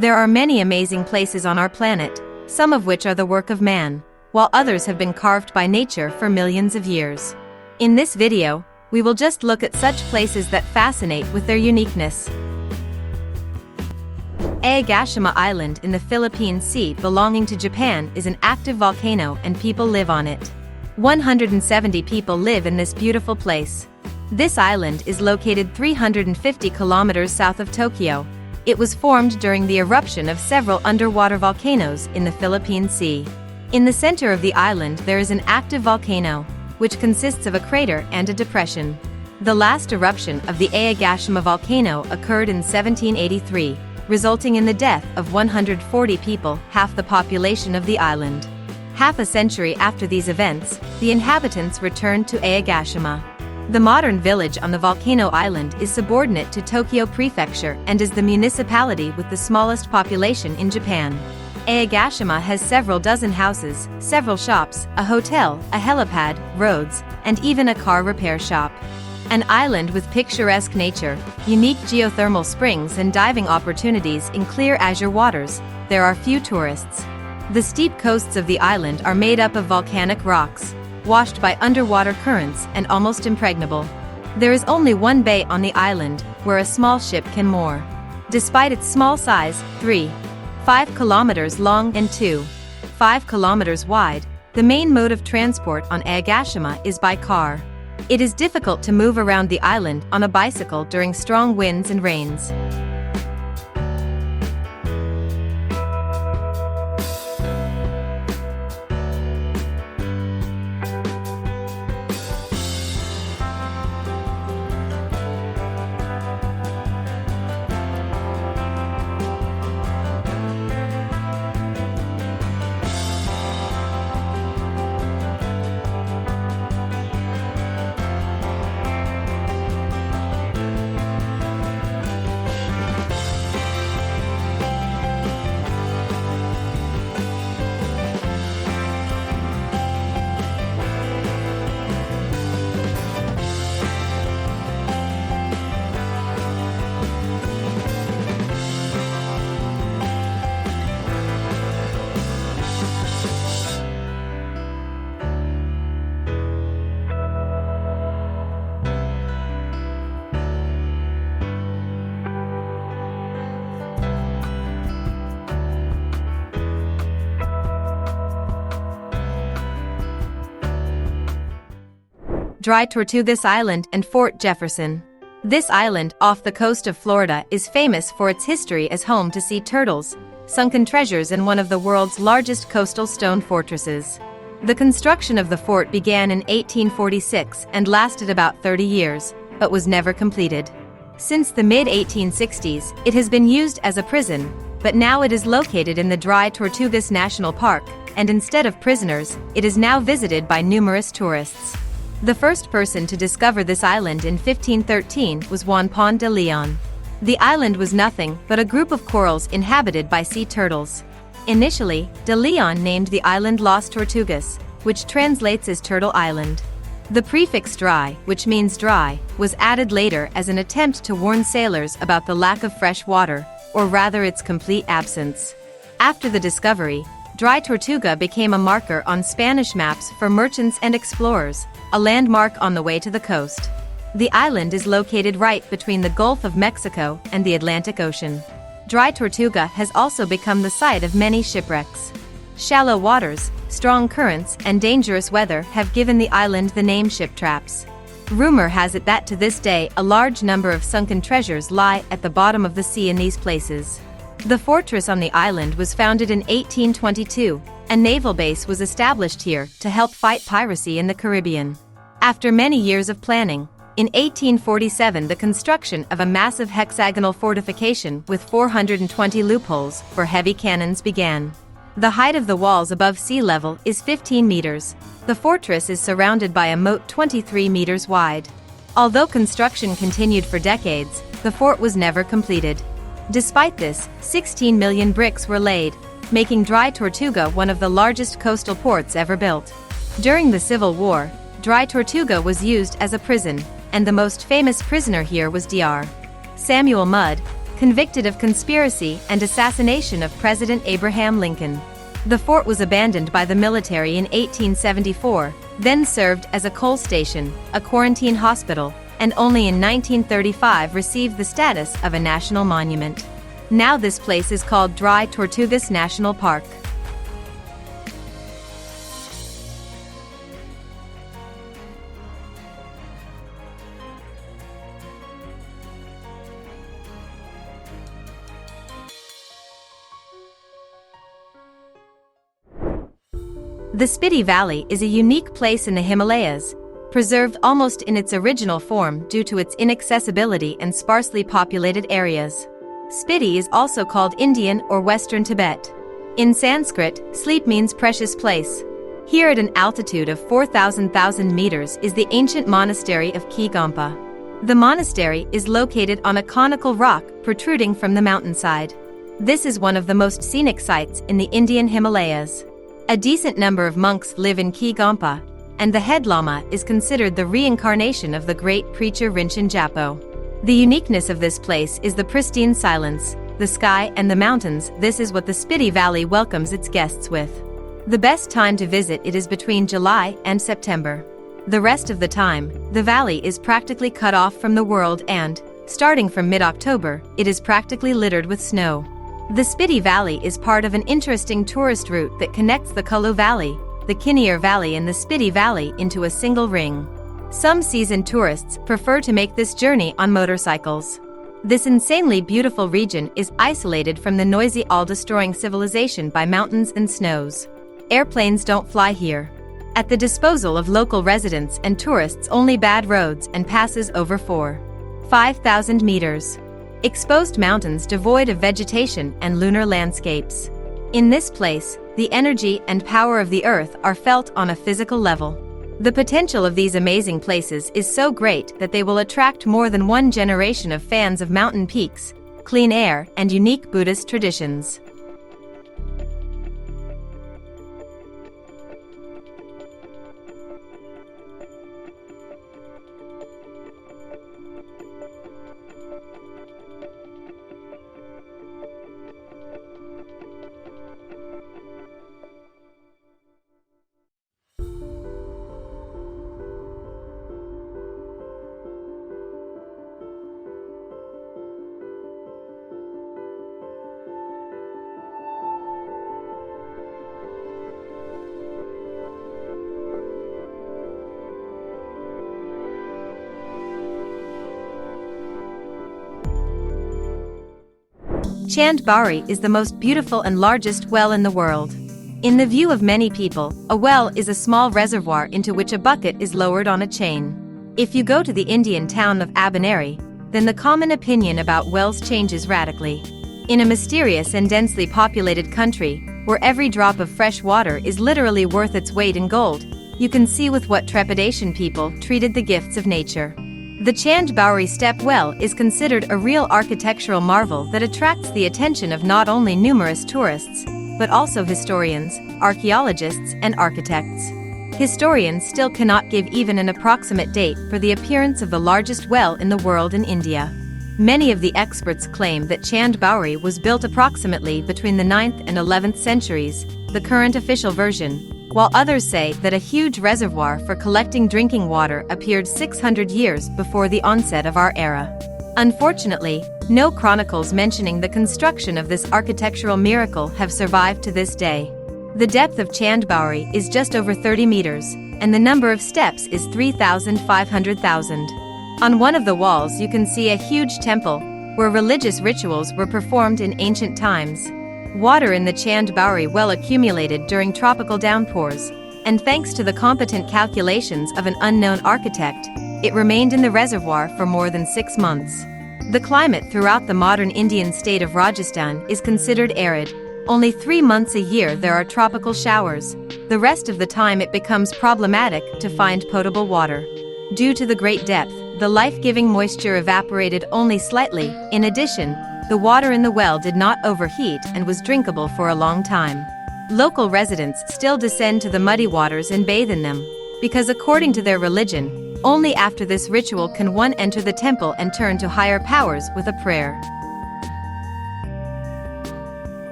There are many amazing places on our planet, some of which are the work of man, while others have been carved by nature for millions of years. In this video, we will just look at such places that fascinate with their uniqueness. Agashima Island in the Philippine Sea belonging to Japan is an active volcano and people live on it. 170 people live in this beautiful place. This island is located 350 kilometers south of Tokyo. It was formed during the eruption of several underwater volcanoes in the Philippine Sea. In the center of the island there is an active volcano, which consists of a crater and a depression. The last eruption of the Agashima volcano occurred in 1783, resulting in the death of 140 people, half the population of the island. Half a century after these events, the inhabitants returned to Agashima. The modern village on the volcano island is subordinate to Tokyo Prefecture and is the municipality with the smallest population in Japan. Agashima has several dozen houses, several shops, a hotel, a helipad, roads, and even a car repair shop. An island with picturesque nature, unique geothermal springs and diving opportunities in clear azure waters, there are few tourists. The steep coasts of the island are made up of volcanic rocks, washed by underwater currents and almost impregnable. There is only one bay on the island, where a small ship can moor. Despite its small size, 3.5 kilometers long and 2.5 kilometers wide, the main mode of transport on Agashima is by car. It is difficult to move around the island on a bicycle during strong winds and rains. Dry Tortugas Island and Fort Jefferson. This island, off the coast of Florida, is famous for its history as home to sea turtles, sunken treasures and one of the world's largest coastal stone fortresses. The construction of the fort began in 1846 and lasted about 30 years, but was never completed. Since the mid-1860s, it has been used as a prison, but now it is located in the Dry Tortugas National Park, and instead of prisoners, it is now visited by numerous tourists. The first person to discover this island in 1513 was Juan Pon de Leon. The island was nothing but a group of corals inhabited by sea turtles. Initially, de Leon named the island Las Tortugas, which translates as Turtle Island. The prefix dry, which means dry, was added later as an attempt to warn sailors about the lack of fresh water, or rather its complete absence. After the discovery, Dry Tortuga became a marker on Spanish maps for merchants and explorers, a landmark on the way to the coast. The island is located right between the Gulf of Mexico and the Atlantic Ocean. Dry Tortuga has also become the site of many shipwrecks. Shallow waters, strong currents, and dangerous weather have given the island the name Ship Traps. Rumor has it that to this day a large number of sunken treasures lie at the bottom of the sea in these places. The fortress on the island was founded in 1822. A naval base was established here to help fight piracy in the Caribbean. After many years of planning, in 1847 the construction of a massive hexagonal fortification with 420 loopholes for heavy cannons began. The height of the walls above sea level is 15 meters. The fortress is surrounded by a moat 23 meters wide. Although construction continued for decades, the fort was never completed. Despite this, 16 million bricks were laid, making Dry Tortuga one of the largest coastal ports ever built. During the Civil War, Dry Tortuga was used as a prison, and the most famous prisoner here was Dr. Samuel Mudd, convicted of conspiracy and assassination of President Abraham Lincoln. The fort was abandoned by the military in 1874, then served as a coal station, a quarantine hospital, and only in 1935 received the status of a national monument. Now this place is called Dry Tortugas National Park. The Spiti Valley is a unique place in the Himalayas, preserved almost in its original form due to its inaccessibility and sparsely populated areas. Spiti is also called Indian or Western Tibet. In Sanskrit, sleep means precious place. Here at an altitude of 4,000 meters is the ancient monastery of Kigampa. The monastery is located on a conical rock protruding from the mountainside. This is one of the most scenic sites in the Indian Himalayas. A decent number of monks live in Kigampa, and the head lama is considered the reincarnation of the great preacher Rinchen Japo. The uniqueness of this place is the pristine silence, the sky and the mountains. This is what the Spiti Valley welcomes its guests with. The best time to visit it is between July and September. The rest of the time, the valley is practically cut off from the world and, starting from mid-October, it is practically littered with snow. The Spiti Valley is part of an interesting tourist route that connects the Kulu Valley, the Kinnear Valley and the Spiti Valley into a single ring. Some seasoned tourists prefer to make this journey on motorcycles. This insanely beautiful region is isolated from the noisy all-destroying civilization by mountains and snows. Airplanes don't fly here. At the disposal of local residents and tourists only bad roads and passes over 5,000 meters. Exposed mountains devoid of vegetation and lunar landscapes. In this place, the energy and power of the earth are felt on a physical level. The potential of these amazing places is so great that they will attract more than one generation of fans of mountain peaks, clean air, and unique Buddhist traditions. Chandbari is the most beautiful and largest well in the world. In the view of many people, a well is a small reservoir into which a bucket is lowered on a chain. If you go to the Indian town of Abaneri, then the common opinion about wells changes radically. In a mysterious and densely populated country, where every drop of fresh water is literally worth its weight in gold, you can see with what trepidation people treated the gifts of nature. The Chandbari step well is considered a real architectural marvel that attracts the attention of not only numerous tourists, but also historians, archaeologists, and architects. Historians still cannot give even an approximate date for the appearance of the largest well in the world in India. Many of the experts claim that Chandbari was built approximately between the 9th and 11th centuries, the current official version, while others say that a huge reservoir for collecting drinking water appeared 600 years before the onset of our era. Unfortunately, no chronicles mentioning the construction of this architectural miracle have survived to this day. The depth of Chandbari is just over 30 meters, and the number of steps is 3,500. On one of the walls you can see a huge temple, where religious rituals were performed in ancient times. Water in the Chandbari well accumulated during tropical downpours, and thanks to the competent calculations of an unknown architect, it remained in the reservoir for more than 6 months. The climate throughout the modern Indian state of Rajasthan is considered arid. Only 3 months a year there are tropical showers. The rest of the time it becomes problematic to find potable water. Due to the great depth, the life-giving moisture evaporated only slightly. In addition, the water in the well did not overheat and was drinkable for a long time. Local residents still descend to the muddy waters and bathe in them, because according to their religion, only after this ritual can one enter the temple and turn to higher powers with a prayer.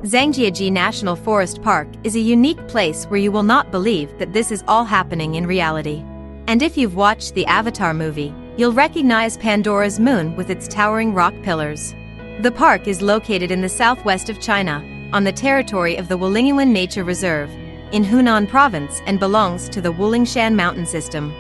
Zhangji National Forest Park is a unique place where you will not believe that this is all happening in reality. And if you've watched the Avatar movie, you'll recognize Pandora's moon with its towering rock pillars. The park is located in the southwest of China, on the territory of the Wulingyuan Nature Reserve, in Hunan Province, and belongs to the Wulingshan mountain system.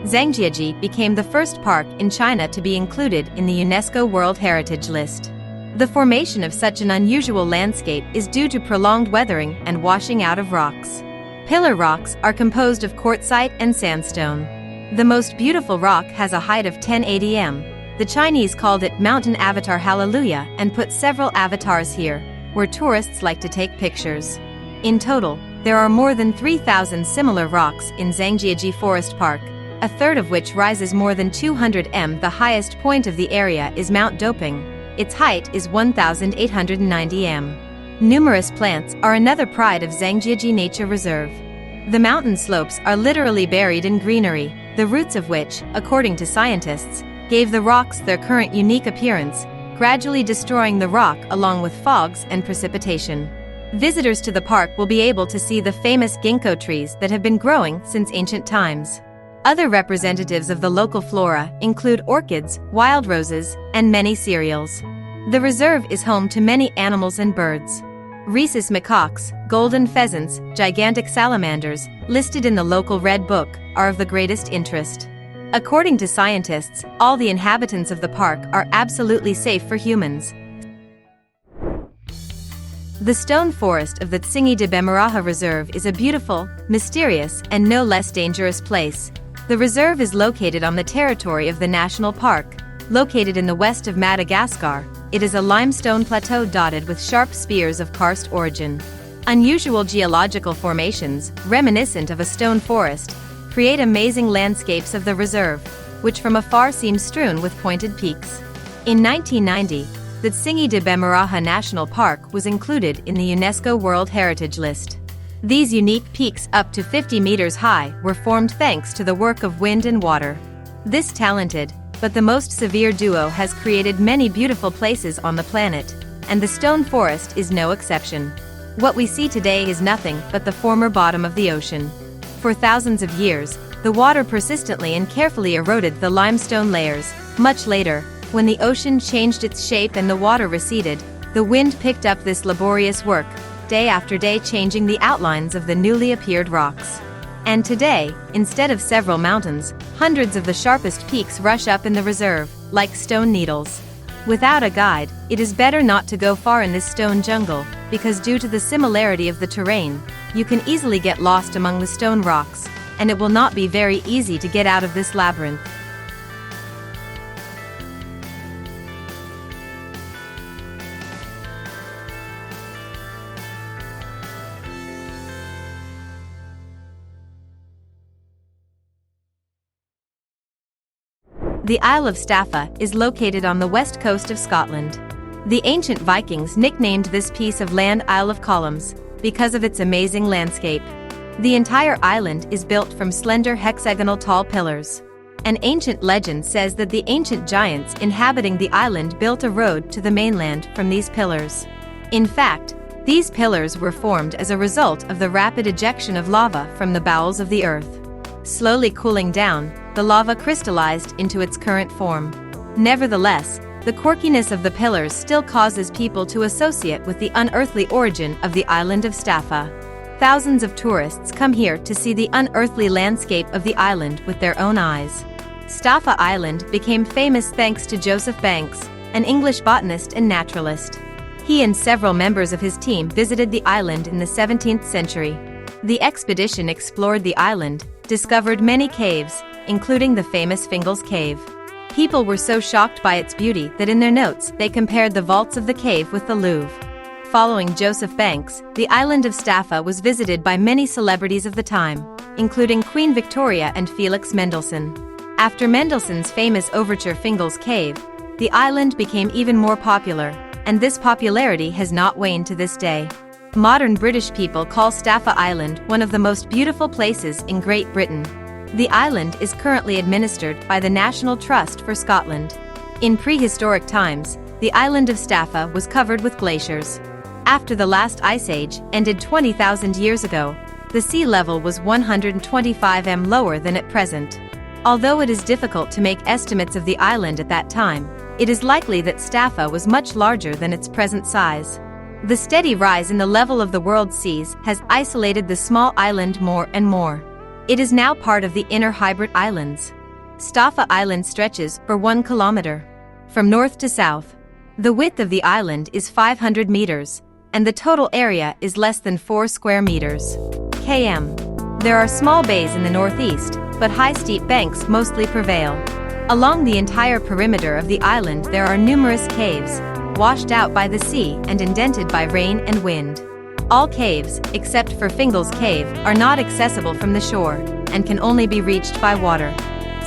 Zhangji became the first park in China to be included in the UNESCO World Heritage List. The formation of such an unusual landscape is due to prolonged weathering and washing out of rocks. Pillar rocks are composed of quartzite and sandstone. The most beautiful rock has a height of 1080 m. The Chinese called it Mountain Avatar Hallelujah and put several avatars here, where tourists like to take pictures. In total, there are more than 3,000 similar rocks in Zhangji Forest Park, a third of which rises more than 200 m. The highest point of the area is Mount Doping. Its height is 1,890 m. Numerous plants are another pride of Zhangji Nature Reserve. The mountain slopes are literally buried in greenery, the roots of which, according to scientists, gave the rocks their current unique appearance, gradually destroying the rock along with fogs and precipitation. Visitors to the park will be able to see the famous ginkgo trees that have been growing since ancient times. Other representatives of the local flora include orchids, wild roses, and many cereals. The reserve is home to many animals and birds. Rhesus macaques, golden pheasants, gigantic salamanders, listed in the local Red Book, are of the greatest interest. According to scientists, all the inhabitants of the park are absolutely safe for humans. The stone forest of the Thingi de Bemuraha Reserve is a beautiful, mysterious, and no less dangerous place. The reserve is located on the territory of the national park. Located in the west of Madagascar, it is a limestone plateau dotted with sharp spears of karst origin. Unusual geological formations, reminiscent of a stone forest, create amazing landscapes of the reserve, which from afar seem strewn with pointed peaks. In 1990, the Thingi de Bemuraha National Park was included in the UNESCO World Heritage List. These unique peaks up to 50 meters high were formed thanks to the work of wind and water. This talented, but the most severe duo has created many beautiful places on the planet, and the stone forest is no exception. What we see today is nothing but the former bottom of the ocean. For thousands of years, the water persistently and carefully eroded the limestone layers. Much later, when the ocean changed its shape and the water receded, the wind picked up this laborious work, day after day changing the outlines of the newly appeared rocks. And today, instead of several mountains, hundreds of the sharpest peaks rush up in the reserve, like stone needles. Without a guide, it is better not to go far in this stone jungle, because due to the similarity of the terrain, you can easily get lost among the stone rocks, and it will not be very easy to get out of this labyrinth. The Isle of Staffa is located on the west coast of Scotland. The ancient Vikings nicknamed this piece of land Isle of Columns, because of its amazing landscape. The entire island is built from slender hexagonal tall pillars. An ancient legend says that the ancient giants inhabiting the island built a road to the mainland from these pillars. In fact, these pillars were formed as a result of the rapid ejection of lava from the bowels of the earth. Slowly cooling down, the lava crystallized into its current form. Nevertheless, the quirkiness of the pillars still causes people to associate with the unearthly origin of the island of Staffa. Thousands of tourists come here to see the unearthly landscape of the island with their own eyes. Staffa Island became famous thanks to Joseph Banks, an English botanist and naturalist. He and several members of his team visited the island in the 17th century. The expedition explored the island, discovered many caves, including the famous Fingal's Cave. People were so shocked by its beauty that in their notes they compared the vaults of the cave with the Louvre. Following Joseph Banks, the island of Staffa was visited by many celebrities of the time, including Queen Victoria and Felix Mendelssohn. After Mendelssohn's famous overture Fingal's Cave, the island became even more popular, and this popularity has not waned to this day. Modern British people call Staffa Island one of the most beautiful places in Great Britain. The island is currently administered by the National Trust for Scotland. In prehistoric times, the island of Staffa was covered with glaciers. After the last ice age ended 20,000 years ago, the sea level was 125 m lower than at present. Although it is difficult to make estimates of the island at that time, it is likely that Staffa was much larger than its present size. The steady rise in the level of the world's seas has isolated the small island more and more. It is now part of the Inner Hybrid Islands. Staffa Island stretches for 1 kilometer. From north to south. The width of the island is 500 meters, and the total area is less than 4 square meters. km. There are small bays in the northeast, but high steep banks mostly prevail. Along the entire perimeter of the island there are numerous caves, washed out by the sea and indented by rain and wind. All caves, except for Fingal's Cave, are not accessible from the shore, and can only be reached by water.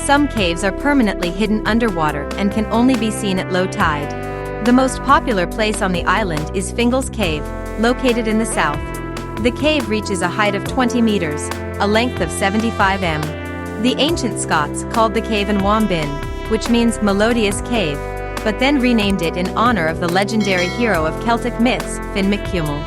Some caves are permanently hidden underwater and can only be seen at low tide. The most popular place on the island is Fingal's Cave, located in the south. The cave reaches a height of 20 meters, a length of 75 m. The ancient Scots called the cave Nwambin, which means melodious cave, but then renamed it in honor of the legendary hero of Celtic myths, Finn McCumel.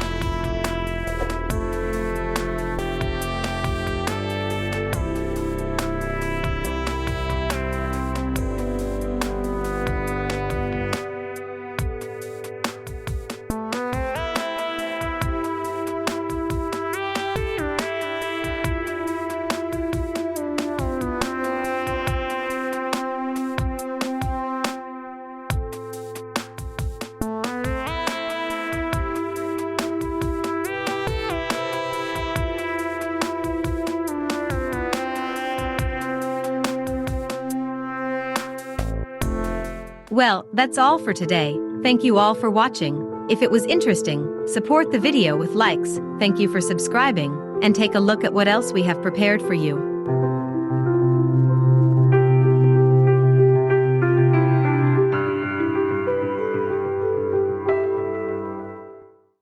Well, that's all for today. Thank you all for watching. If it was interesting, support the video with likes. Thank you for subscribing, and take a look at what else we have prepared for you.